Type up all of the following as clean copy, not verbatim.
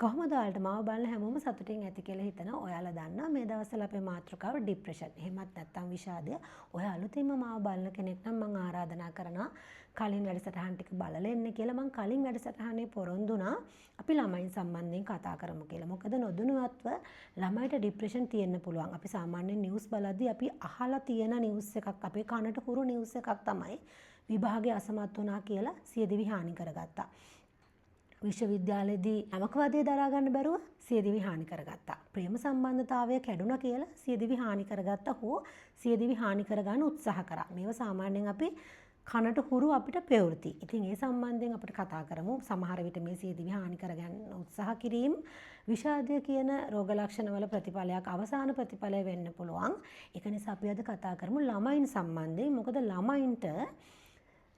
කොහොමද ඔයාලට මාව බලන හැමෝම සතුටින් ඇති කියලා හිතනවා. ඔයාලා දන්නා මේ දවස්වල අපේ මාතෘකාව ડિප්‍රෙෂන්. එහෙමත් නැත්නම් විෂාදය. ඔය අලුතින්ම මාව බලන කෙනෙක් නම් මම ආරාධනා කරනවා කලින් වැඩසටහන් ටික බලලා එන්න කියලා. මම කලින් වැඩසටහනේ පොරොන්දුනා අපි ළමයින් සම්බන්ධයෙන් කතා කරමු කියලා. මොකද නොදැනුවත්ව ළමයිට ડિප්‍රෙෂන් තියෙන්න පුළුවන්. අපි සාමාන්‍යයෙන් නිවුස් බලද්දී අපි අහලා තියෙන නිවුස් එකක් අපේ කනට හුරු නිවුස් එකක් තමයි විභාගයේ අසමත් වුණා කියලා සියදිවි හානි කරගත්තා. විශ්වවිද්‍යාලයේදී නමකවාදයේ දරා ගන්න බැරුව සියදිවි හානි කරගත්තා. ප්‍රේම සම්බන්ධතාවය කැඩුණා කියලා සියදිවි හානි කරගත්තා හෝ සියදිවි හානි කරගන්න උත්සාහ කරා. මේවා සාමාන්‍යයෙන් අපි කනට හුරු අපිට ප්‍රවෘත්ති. ඉතින් ඒ සම්බන්ධයෙන් අපිට කතා කරමු. සමහර විට මේ සියදිවි හානි කරගන්න උත්සාහ කිරීම විෂාදය කියන රෝග ලක්ෂණවල ප්‍රතිඵලයක් අවසාන ප්‍රතිඵලය වෙන්න පුළුවන්. ඒක නිසා අපි අද කතා කරමු ළමයින් සම්බන්ධයෙන්. මොකද ළමයින්ට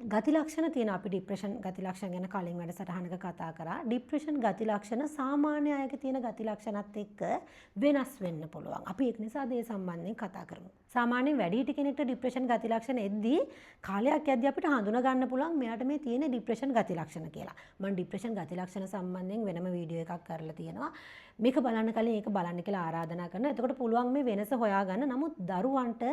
ගති ලක්ෂණ තියෙන අපි ડિප්‍රෙෂන් ගති ලක්ෂණ ගැන කලින් වැඩසටහනක කතා කරා. ડિප්‍රෙෂන් ගති ලක්ෂණ සාමාන්‍ය අයගේ තියෙන ගති ලක්ෂණත් එක්ක වෙනස් වෙන්න පුළුවන්. අපි ඒක නිසා ඒ සම්බන්ධයෙන් කතා කරමු. සාමාන්‍යයෙන් වැඩිහිටි කෙනෙක්ට ડિප්‍රෙෂන් ගති ලක්ෂණ එද්දී කාලයක් යද්දී අපිට හඳුනා ගන්න පුළුවන් මෙයාට මේ තියෙන ડિප්‍රෙෂන් ගති ලක්ෂණ කියලා. මම ડિප්‍රෙෂන් ගති ලක්ෂණ සම්බන්ධයෙන් වෙනම වීඩියෝ එකක් කරලා තියෙනවා. මේක බලන්න කලින් ඒක බලන්න කියලා ආරාධනා කරනවා. එතකොට පුළුවන් මේ වෙනස හොයාගන්න. නමුත් දරුවන්ට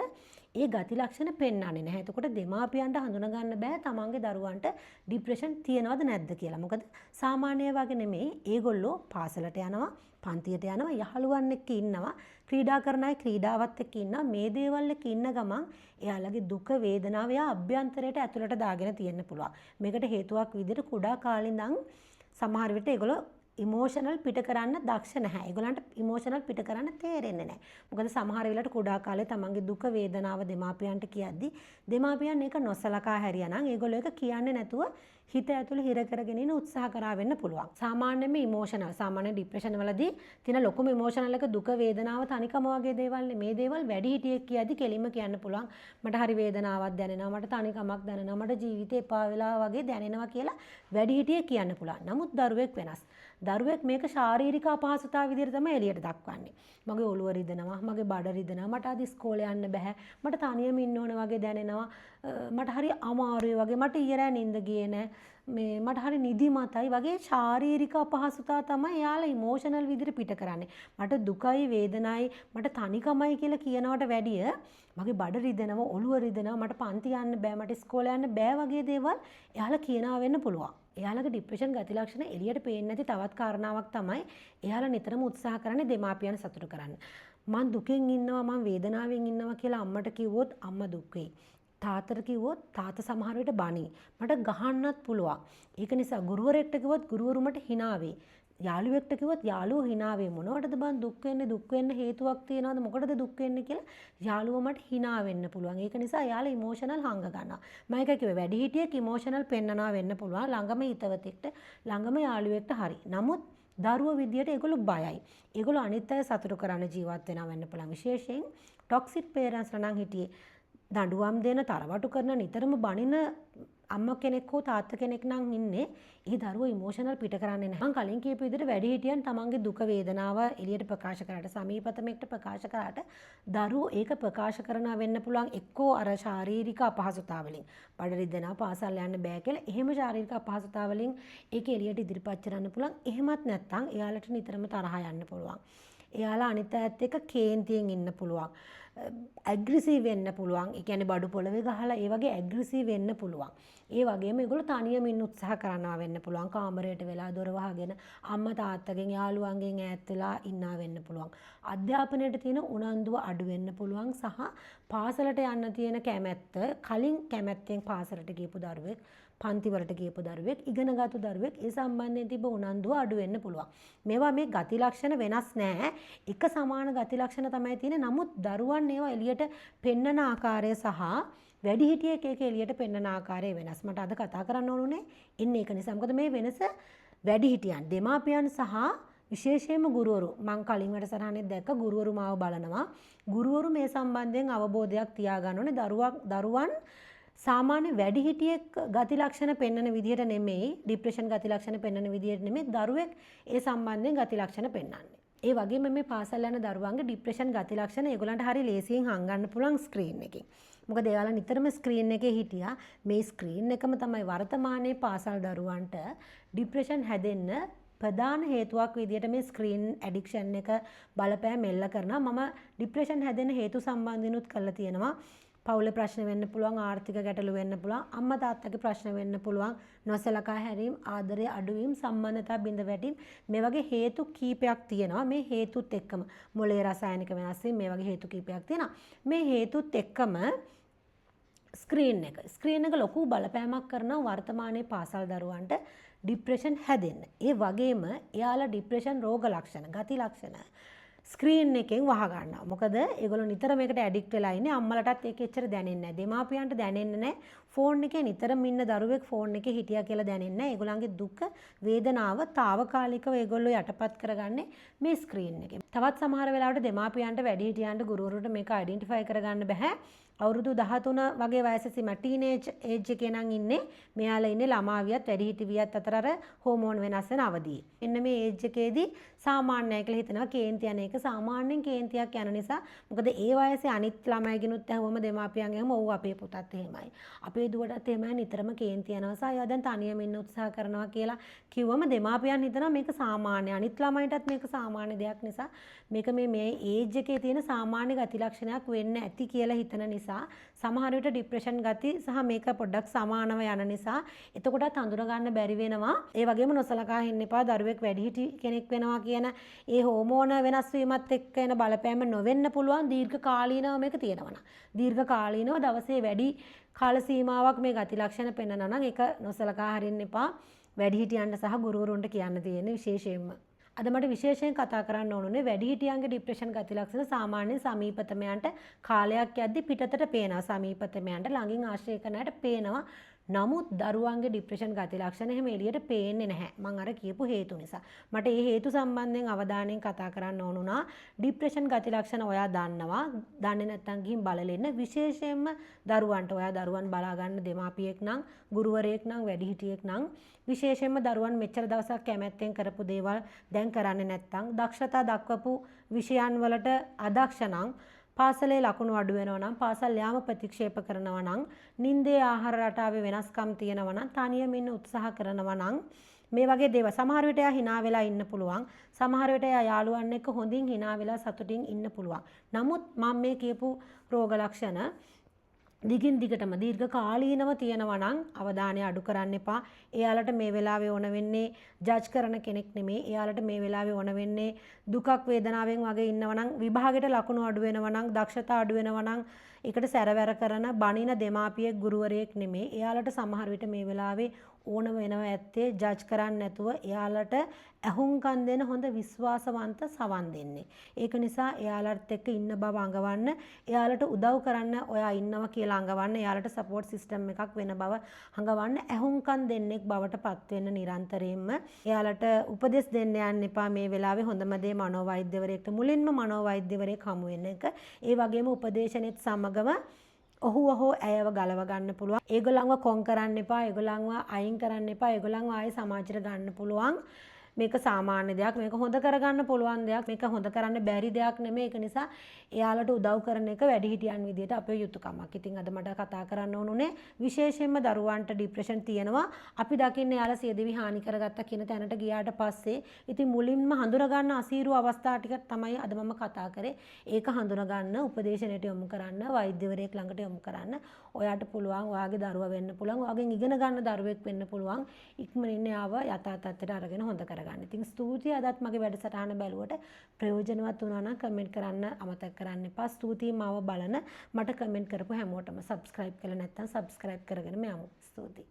ඒ ගති ලක්ෂණ පෙන්වන්නේ නැහැ. එතකොට දෙමාපියන්ට හඳුනා ගන්න බෑ තමන්ගේ දරුවන්ට ඩිප්‍රෙෂන් තියනවද නැද්ද කියලා. මොකද සාමාන්‍ය වගේ නෙමෙයි. ඒගොල්ලෝ පාසලට යනවා, පන්තියට යනවා, යහළුවන් එක්ක ඉන්නවා, ක්‍රීඩා කරන අය ක්‍රීඩාවත් එක්ක ඉන්නවා. මේ දේවල් එක්ක ඉන්න ගමන් එයාලගේ දුක වේදනාව එයා අභ්‍යන්තරයට ඇතුළට දාගෙන තියෙන්න පුළුවන්. මේකට හේතුවක් විදිහට කුඩා කාලේ ඉඳන් සමහර විට ඒගොල්ලෝ ඉමෝෂනල් පිට කරන්න දක්ෂ නැහැ. ඒගොල්ලන්ට ඉමෝෂනල් පිට කරන්න තේරෙන්නේ නැහැ. මොකද සමහර වෙලාවට කුඩා කාලේ තමන්ගේ දුක වේදනාව දෙමාපියන්ට කියද්දි දෙමාපියන් ඒක නොසලකා හැරියානම් ඒගොල්ලෝ ඒක කියන්නේ නැතුව හිත ඇතුළේ හිර කරගෙන ඉන්න උත්සාහ කරා වෙන්න පුළුවන්. සාමාන්‍යයෙන්ම ඉමෝෂනල් සාමාන්‍ය ડિප්‍රෙෂන් වලදී තියෙන ලොකුම ඉමෝෂනල් එක දුක වේදනාව තනිකම වගේ දේවල් නේ. මේ දේවල් වැඩි හිටියෙක් කියද්දි කෙලින්ම කියන්න පුළුවන් මට හරි වේදනාවක් දැනෙනවා, මට තනිකමක් දැනෙනවා, මට ජීවිතේ එපා වෙලා වගේ දැනෙනවා කියලා වැඩි හිටියෙක් කියන්න පුළුවන්. නමුත් දරුවෙක් වෙනස්. දරුවෙක් මේක ශාරීරික අපහසුතාව විදිහට තමයි එළියට දක්වන්නේ. මගේ ඔළුව රිදෙනවා, මගේ බඩ රිදෙනවා, මට අද ඉස්කෝලේ යන්න බෑ, මට තනියම ඉන්න ඕන වගේ දැනෙනවා, මට හරි අමාරුයි වගේ, මට ඊයරෑ නිින්ද ගියේ නෑ, මට හරි නිදිමතයි වගේ ශාරීරික අපහසුතාව තමයි එයාලා ඉමෝෂනල් විදිහට පිට කරන්නේ. මට දුකයි වේදනයි මට තනිකමයි කියලා කියනවට වැඩිය මගේ බඩ රිදෙනවා, ඔළුව රිදෙනවා, මට පන්ති යන්න බෑ, මට ඉස්කෝලේ යන්න බෑ වගේ දේවල් එයාලා කියනවා වෙන්න පුළුවන්. එයාලගේ ડિප්‍රෙෂන් ගති ලක්ෂණ එළියට පේන්නේ නැති තවත් කාරණාවක් තමයි එයාලා නිතරම උත්සාහ කරන්නේ දෙමාපියන් සතුටු කරන්න. මං දුකෙන් ඉන්නවා, මං වේදනාවෙන් ඉන්නවා කියලා අම්මට කිව්වොත් අම්මා දුක් වෙයි. තාත්තට කිව්වොත් තාත්තා සමහර විට බනී. මට ගහන්නත් පුළුවන්. ඒක නිසා ගුරුවරයෙක්ට කිව්වොත් ගුරුවරු මට hina වෙයි. යාළුවෙක්ට කිව්වොත් යාළුවෝ hina වෙයි. මොනවටද බං දුක් වෙන්න හේතුවක් තියනවද? මොකටද දුක් වෙන්නේ කියලා යාළුවෝ මට hina වෙන්න පුළුවන්. ඒක නිසා යාළුවා ඉමෝෂනල් හංග ගන්නවා. මම ඒක කිව්වේ වැඩි හිටියෙක් ඉමෝෂනල් පෙන්නනවා වෙන්න පුළුවන්. ළඟම හිතවතෙක්ට, ළඟම යාළුවෙක්ට හරි. නමුත් දරුවෝ විදියට ඒගොල්ලෝ බයයි. ඒගොල්ලෝ අනිත් අය සතුටු කරන්න ජීවත් වෙනවා වෙන්න පුළුවන්. විශේෂයෙන් ටොක්සික් පේරන්ට්ස් නම් හිටියේ දඬුවම් දෙන තරවටු කරන නිතරම බනින අම්මා කෙනෙක් හෝ තාත්තා කෙනෙක් නම් ඉන්නේ ඒ දරුවෝ ඉමෝෂනල් පිට කරන්නේ නැහැ. මම කලින් කියපු විදිහට වැඩි හිටියන් තමන්ගේ දුක වේදනාව එළියට ප්‍රකාශ කරාට සමීපතමෙක්ට ප්‍රකාශ කරාට දරුවෝ ඒක ප්‍රකාශ කරනවා වෙන්න පුළුවන් එක්කෝ අර ශාරීරික අපහසුතාව වලින් බඩ රිදෙනවා පාසල් යන්න බෑ කියලා එහෙම ශාරීරික අපහසුතාව වලින් ඒක එළියට ඉදිරිපත් කරන්න පුළුවන්. එහෙමත් නැත්නම් එයාලට නිතරම තරහ යන්න පුළුවන්. එයාලා අනිත් අයත් එක්ක කේන්තියෙන් ඉන්න පුළුවන්. ඇග්‍රෙසිව් වෙන්න පුළුවන්. ඒ කියන්නේ බඩු පොළවේ ගහලා ඒ වගේ ඇග්‍රෙසිව් වෙන්න පුළුවන්. ඒ වගේම ඒගොල්ලෝ තනියම ඉන්න උත්සාහ කරනවා වෙන්න පුළුවන්. කාමරයට වෙලා දොර වහගෙන අම්මා තාත්තගෙන් යාළුවන්ගෙන් ඈත් වෙලා ඉන්නා වෙන්න පුළුවන්. අධ්‍යාපනයට තියෙන උනන්දුව අඩු වෙන්න පුළුවන් සහ පාසලට යන්න තියෙන කැමැත්ත කලින් කැමැත්තෙන් පාසලට ගියපු දරුවෙක් පන්ති වලට ගියපු දරුවෙක් ඉගෙනගත්තු දරුවෙක් ඒ සම්බන්ධයෙන් තිබ්බ උනන්දුව අඩු වෙන්න පුළුවන්. මේවා මේ ගති ලක්ෂණ වෙනස් නෑ. එක සමාන ගති ලක්ෂණ තමයි තියෙන්නේ. නමුත් දරුවන් ඒවා එළියට පෙන්නන ආකාරය සහ වැඩිහිටියෙක් ඒක එළියට පෙන්නන ආකාරය වෙනස්. මට අද කතා කරන්න ඕනුනේ ඉන්නේ ඒක නිසා. මොකද මේ වෙනස වැඩිහිටියන්, දෙමාපියන් සහ විශේෂයෙන්ම ගුරුවරු මං කලින් වැඩසටහනේ දැක්ක ගුරුවරු මාව බලනවා. ගුරුවරු මේ සම්බන්ධයෙන් අවබෝධයක් තියාගන්න ඕනේ. දරුවන් සාමාන්‍ය වැඩිහිටියෙක් ගති ලක්ෂණ පෙන්වන විදිහට නෙමෙයි ડિප්‍රෙෂන් ගති ලක්ෂණ පෙන්වන විදිහට නෙමෙයි දරුවෙක් ඒ සම්බන්ධයෙන් ගති ලක්ෂණ පෙන්වන්නේ. ඒ වගේම මේ පාසල් යන දරුවන්ගේ ડિප්‍රෙෂන් ගති ලක්ෂණ ඒගොල්ලන්ට හරි ලේසියෙන් හංගන්න පුළුවන් ස්ක්‍රීන් එකකින්. මොකද එයාලා නිතරම ස්ක්‍රීන් එකේ හිටියා. මේ ස්ක්‍රීන් එකම තමයි වර්තමානයේ පාසල් දරුවන්ට ડિප්‍රෙෂන් හැදෙන්න ප්‍රධාන හේතුවක් විදිහට මේ ස්ක්‍රීන් ඇඩික්ෂන් එක බලපෑම් එල්ල කරනවා. මම ડિප්‍රෙෂන් හැදෙන හේතු සම්බන්ධිනුත් කරලා තියෙනවා. පවුලේ ප්‍රශ්න වෙන්න පුළුවන්, ආර්ථික ගැටලු වෙන්න පුළුවන්, අම්මා තාත්තගේ ප්‍රශ්න වෙන්න පුළුවන්, නොසලකා හැරීම්, ආදරය අඩුවීම්, සම්බන්ධතා බිඳ වැටීම් මේ වගේ හේතු කීපයක් තියෙනවා. මේ හේතුත් එක්කම මොළයේ රසායනික වෙනස් වීම මේ වගේ හේතු කීපයක් තියෙනවා. මේ හේතුත් එක්කම ස්ක්‍රීන් එක ලොකු බලපෑමක් කරනවා වර්තමානයේ පාසල් දරුවන්ට ડિප්‍රෙෂන් හැදෙන්න. ඒ වගේම එයාලා ડિප්‍රෙෂන් රෝග ලක්ෂණ, ගති ලක්ෂණ ස්ක්‍රීන් එකෙන් වහ ගන්නවා. මොකද ඒගොල්ලෝ නිතර මේකට ඇඩික්ට් වෙලා ඉන්නේ. අම්මලටත් ඒක එච්චර දැනෙන්නේ නැහැ. දෙමාපියන්ට දැනෙන්නේ නැහැ. ෆෝන් එකේ නිතරම ඉන්න දරුවෙක් ෆෝන් එකේ හිටියා කියලා දැනෙන්නේ නැහැ. ඒගොල්ලන්ගේ දුක, වේදනාව තාවකාලිකව ඒගොල්ලෝ යටපත් කරගන්නේ මේ ස්ක්‍රීන් එකෙන්. තවත් සමහර වෙලාවට දෙමාපියන්ට, වැඩිහිටියන්ට, ගුරුවරුන්ට මේක අයිඩෙන්ටිෆයි කරගන්න බෑ. අවුරුදු 13 වගේ වයසේ සීම ටීනේජ් ඒජ් එකේ නම් ඉන්නේ. මෙයාලා ඉන්නේ ළමාවියත් වැඩිහිටිවියත් අතර අර හෝමෝන් වෙනස් වෙන අවධියේ. එන්න මේ ඒජ් එකේදී සාමාන්‍යයි කියලා හිතනවා. කේන්ති යන එක සාමාන්‍යයෙන් කේන්තියක් යන නිසා. මොකද ඒ වයසේ අනිත් ළමයිගෙනුත් ඇහුවම දෙමාපියන්ගෙම ඔව් අපේ පුතත් එහෙමයි. අපේ දුවටත් එහෙමයි නිතරම කේන්ති යනවා. සායවා දැන් තනියම ඉන්න උත්සාහ කරනවා කියලා කිව්වම දෙමාපියන් හිතනවා මේක සාමාන්‍ය. අනිත් ළමයිටත් මේක සාමාන්‍ය දෙයක් නිසා මේක මේ ඒජ් එකේ තියෙන සාමාන්‍ය ගති ලක්ෂණයක් වෙන්න ඇති කියලා හිතන නිසා සමහර විට ડિප්‍රෙෂන් ගති සහ මේක පොඩ්ඩක් සමානව යන නිසා එතකොටත් හඳුනා ගන්න බැරි වෙනවා. ඒ වගේම නොසලකා ඉන්න එපා. දරුවෙක් වැඩිහිටි කෙනෙක් වෙනවා කියන ඒ හෝමෝන වෙනස් වීමත් එක්ක එන බලපෑම නොවෙන්න පුළුවන් දීර්ඝ කාලීනව මේක තියෙනවා. දීර්ඝ කාලීනව දවසේ වැඩි කාල සීමාවක් මේ ගති ලක්ෂණ පෙන්වනවා නම් ඒක නොසලකා හරින්න එපා. වැඩිහිටියන්ට සහ ගුරුවරුන්ට කියන්න තියෙන විශේෂයෙන්ම. අද මට විශේෂයෙන් කතා කරන්න ඕනුනේ වැඩිහිටියන්ගේ ડિප්‍රෙෂන් ගති ලක්ෂණ සාමාන්‍යයෙන් සමීපතමයන්ට කාලයක් යද්දී පිටතට පේනවා. සමීපතමයන්ට ළඟින් ආශ්‍රය කරන අයට පේනවා. නමුත් දරුවන්ගේ ડિප්‍රෙෂන් ගති ලක්ෂණ එහෙම එළියට පේන්නේ නැහැ. මම අර කියපු හේතු නිසා. මට මේ හේතු සම්බන්ධයෙන් අවධානයෙන් කතා කරන්න ඕනුණා. ડિප්‍රෙෂන් ගති ලක්ෂණ ඔයා දන්නවා. දන්නේ නැත්නම් ගිහින් බලලෙන්න. විශේෂයෙන්ම දරුවන්ට ඔයා දරුවන් බලා ගන්න දෙමාපියෙක් නම්, ගුරුවරයෙක් නම්, වැඩිහිටියෙක් නම් විශේෂයෙන්ම දරුවන් මෙච්චර දවසක් කැමැත්තෙන් කරපු දේවල් දැන් කරන්නේ නැත්නම්, දක්ෂතා දක්වපු විෂයන් වලට අදක්ෂ නම්, පාසලේ ලකුණු අඩු වෙනවා නම්, පාසල් යාම ප්‍රතික්ෂේප කරනවා නම්, නිින්දේ ආහාර රටාවේ වෙනස්කම් තියෙනවා නම්, තනියම ඉන්න උත්සාහ කරනවා නම් මේ වගේ දේවල් සමහර විට එයා hina වෙලා ඉන්න පුළුවන්. සමහර විට එයා යාළුවන් එක්ක හොඳින් hina වෙලා සතුටින් ඉන්න පුළුවන්. නමුත් මම මේ කියපු රෝග ලක්ෂණ දිගින් දිගටම දීර්ඝ කාලීනව තියෙනවා නම් අවධානය අඩු කරන්න එපා. එයාලට මේ වෙලාවේ ඕන වෙන්නේ ජජ් කරන කෙනෙක් නෙමෙයි. එයාලට මේ වෙලාවේ ඕන වෙන්නේ දුකක් වේදනාවෙන් වගේ ඉන්නවා නම්, විභාගෙට ලකුණු අඩු වෙනවා නම්, දක්ෂතා අඩු වෙනවා නම් ඒකට සැරවැර කරන බණින දෙමාපියෙක් ගුරුවරයෙක් නෙමෙයි. එයාලට සමහර විට මේ වෙලාවේ ඕන වෙනවා ඇත්තේ ජජ් කරන්නේ නැතුව එයාලට ඇහුම්කන් දෙන හොඳ විශ්වාසවන්ත සවන් දෙන්නේ. ඒක නිසා එයාලට එක්ක ඉන්න බව අඟවන්න, එයාලට උදව් කරන්න ඔයා ඉන්නවා කියලා අඟවන්න, එයාලට සපෝට් සිස්ටම් එකක් වෙන බව අඟවන්න, ඇහුම්කන් දෙන්නෙක් බවට පත් වෙන්න නිරන්තරයෙන්ම. එයාලට උපදෙස් දෙන්න යන්න එපා මේ වෙලාවේ. හොඳම දේ මනෝවෛද්‍යවරයෙක්ට මුලින්ම මනෝවෛද්‍යවරයෙක් හමු වෙන එක. ඒ වගේම උපදේශනෙත් සමගම ඔහු ඇයව ගලව ගන්න පුළුවන්. ඒගොල්ලන්ව කොන් කරන්න එපා. ඒගොල්ලන්ව අයින් කරන්න එපා. ඒගොල්ලන්ව ආයේ සමාජයට ගන්න පුළුවන්. මේක සාමාන්‍ය දෙයක්. මේක හොඳ කරගන්න පුළුවන් දෙයක්. මේක හොඳ කරන්න බැරි දෙයක් නෙමෙයි. ඒක නිසා එයාලට උදව් කරන එක වැඩිහිටියන් විදියට අපේ යුතුයකමක්. ඉතින් අද මට කතා කරන්න ඕනුනේ විශේෂයෙන්ම දරුවන්ට ડિප්‍රෙෂන් තියෙනවා. අපි දකින්නේ එයාලා සියදිවි හානි කරගත්තා කියන තැනට ගියාට පස්සේ ඉතින් මුලින්ම හඳුනා ගන්න අසීරු අවස්ථා ටික තමයි අද මම කතා කරේ. ඒක හඳුනා ගන්න උපදේශනයට යොමු කරන්න, වෛද්‍යවරයෙක් ළඟට යොමු කරන්න. ඔයාට පුළුවන් ඔයාගේ දරුවා වෙන්න පුළුවන්. ඔයාගෙන් ඉගෙන ගන්න දරුවෙක් වෙන්න පුළුවන්. ඉක්මනින් ආව යථා තත්ත්වයට අරගෙන හොඳ කරගන්න. ඉතින් ස්තුතියි අදත් මගේ වැඩසටහන බැලුවට ප්‍රයෝජනවත් වුණා නම් කමෙන්ට් කරන්න අමතක කරන්න එපා. ස්තුතියි මාව බලන මට කමෙන්ට් කරපු හැමෝටම. සබ්ස්ක්‍රයිබ් කළා නැත්නම් සබ්ස්ක්‍රයිබ් කරගෙන යමු. ස්තුතියි.